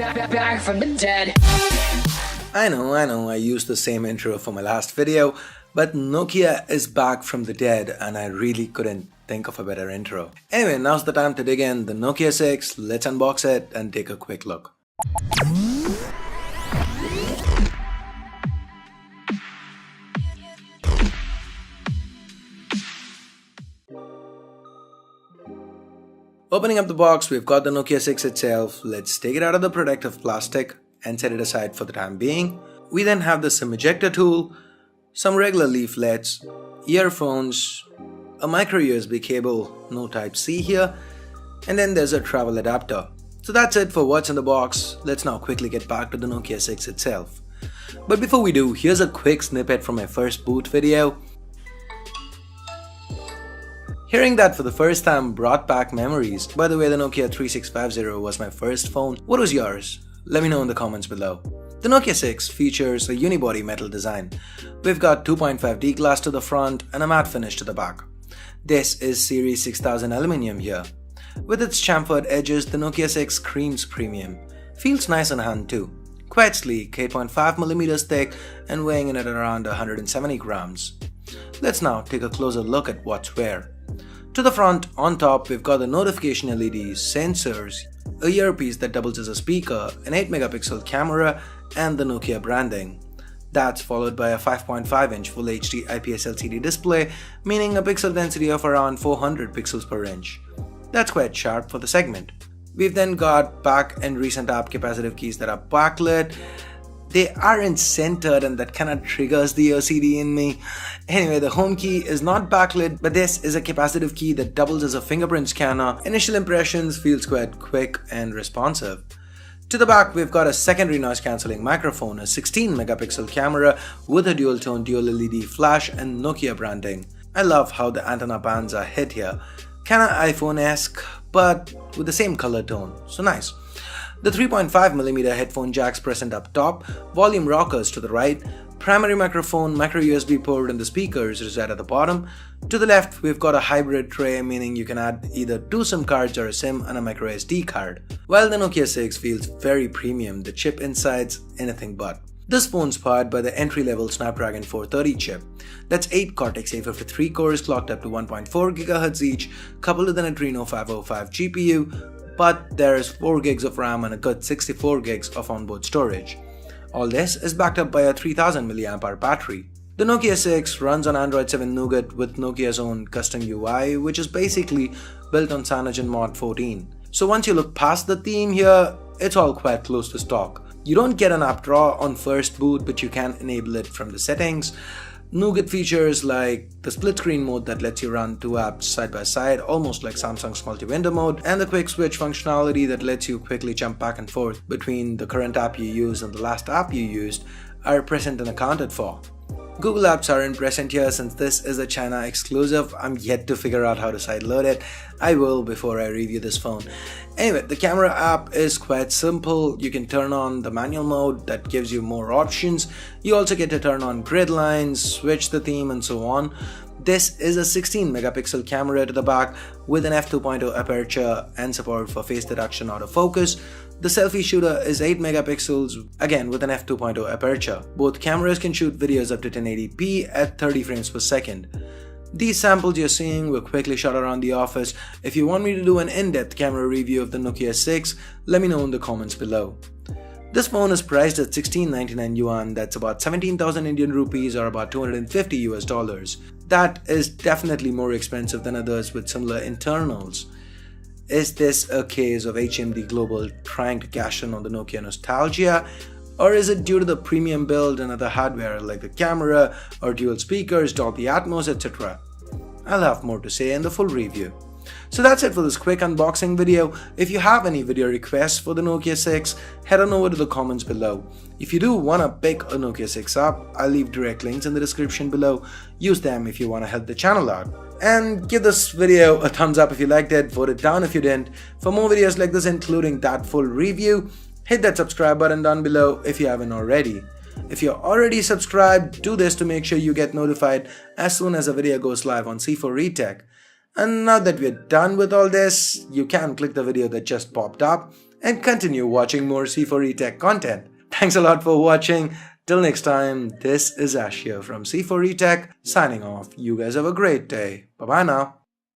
back from the dead. I know, I used the same intro for my last video, but Nokia is back from the dead and I really couldn't think of a better intro. Anyway, now's the time to dig in the Nokia 6, let's unbox it and take a quick look. Opening up the box, we've got the Nokia 6 itself. Let's take it out of the protective plastic and set it aside for the time being. We then have the SIM ejector tool, some regular leaflets, earphones, a micro USB cable, no Type-C here, and then there's a travel adapter. So that's it for what's in the box. Let's now quickly get back to the Nokia 6 itself. But before we do, here's a quick snippet from my first boot video. Hearing that for the first time brought back memories. By the way, the Nokia 3650 was my first phone. What was yours? Let me know in the comments below. The Nokia 6 features a unibody metal design. We've got 2.5D glass to the front and a matte finish to the back. This is Series 6000 aluminium here. With its chamfered edges, the Nokia 6 screams premium. Feels nice on hand too. Quite sleek, 8.5mm thick and weighing in at around 170 grams. Let's now take a closer look at what's where. To the front, on top, we've got the notification LEDs, sensors, a earpiece that doubles as a speaker, an 8-megapixel camera, and the Nokia branding. That's followed by a 5.5-inch Full HD IPS LCD display, meaning a pixel density of around 400 pixels per inch. That's quite sharp for the segment. We've then got back and recent app capacitive keys that are backlit. They aren't centered and that kinda triggers the OCD in me. Anyway, the home key is not backlit, but this is a capacitive key that doubles as a fingerprint scanner. Initial impressions feels quite quick and responsive. To the back, we've got a secondary noise cancelling microphone, a 16-megapixel camera with a dual-tone dual LED flash and Nokia branding. I love how the antenna bands are hit here. Kinda iPhone-esque, but with the same color tone, so nice. The 3.5mm headphone jacks present up top, volume rockers to the right, primary microphone, micro USB port and the speakers reside at the bottom. To the left, we've got a hybrid tray, meaning you can add either 2 SIM cards or a SIM and a micro SD card. While the Nokia 6 feels very premium, the chip inside's anything but. This phone's powered by the entry-level Snapdragon 430 chip. That's 8 Cortex A53 cores clocked up to 1.4 GHz each, coupled with an Adreno 505 GPU, but there's 4 gigs of RAM and a good 64 gigs of onboard storage. All this is backed up by a 3000 mAh battery. The Nokia 6 runs on Android 7 Nougat with Nokia's own custom UI, which is basically built on CyanogenMod 14. So once you look past the theme here, it's all quite close to stock. You don't get an app drawer on first boot, but you can enable it from the settings. Nougat features like the split screen mode that lets you run 2 apps side by side, almost like Samsung's multi-window mode, and the quick switch functionality that lets you quickly jump back and forth between the current app you use and the last app you used are present and accounted for. Google Apps aren't present here since this is a China exclusive. I'm yet to figure out how to sideload it. I will before I review this phone. Anyway, the camera app is quite simple. You can turn on the manual mode that gives you more options. You also get to turn on grid lines, switch the theme and so on. This is a 16-megapixel camera to the back with an f2.0 aperture and support for face detection autofocus. The selfie shooter is 8 megapixels, again with an f2.0 aperture. Both cameras can shoot videos up to 1080p at 30 frames per second. These samples you're seeing were quickly shot around the office. If you want me to do an in-depth camera review of the Nokia 6, let me know in the comments below. This phone is priced at 1699 yuan, that's about 17,000 Indian rupees or about $250 US. That is definitely more expensive than others with similar internals. Is this a case of HMD Global trying to cash in on the Nokia nostalgia? Or is it due to the premium build and other hardware like the camera or dual speakers, Dolby Atmos, etc.? I'll have more to say in the full review. So that's it for this quick unboxing video. If you have any video requests for the Nokia 6, head on over to the comments below. If you do want to pick a Nokia 6 up, I'll leave direct links in the description below. Use them if you want to help the channel out. And give this video a thumbs up if you liked it, vote it down if you didn't. For more videos like this including that full review, hit that subscribe button down below if you haven't already. If you're already subscribed, do this to make sure you get notified as soon as a video goes live on C4 Retech. And now that we're done with all this, you can click the video that just popped up and continue watching more C4E Tech content. Thanks a lot for watching. Till next time, this is Ash here from C4E Tech signing off. You guys have a great day. Bye bye now.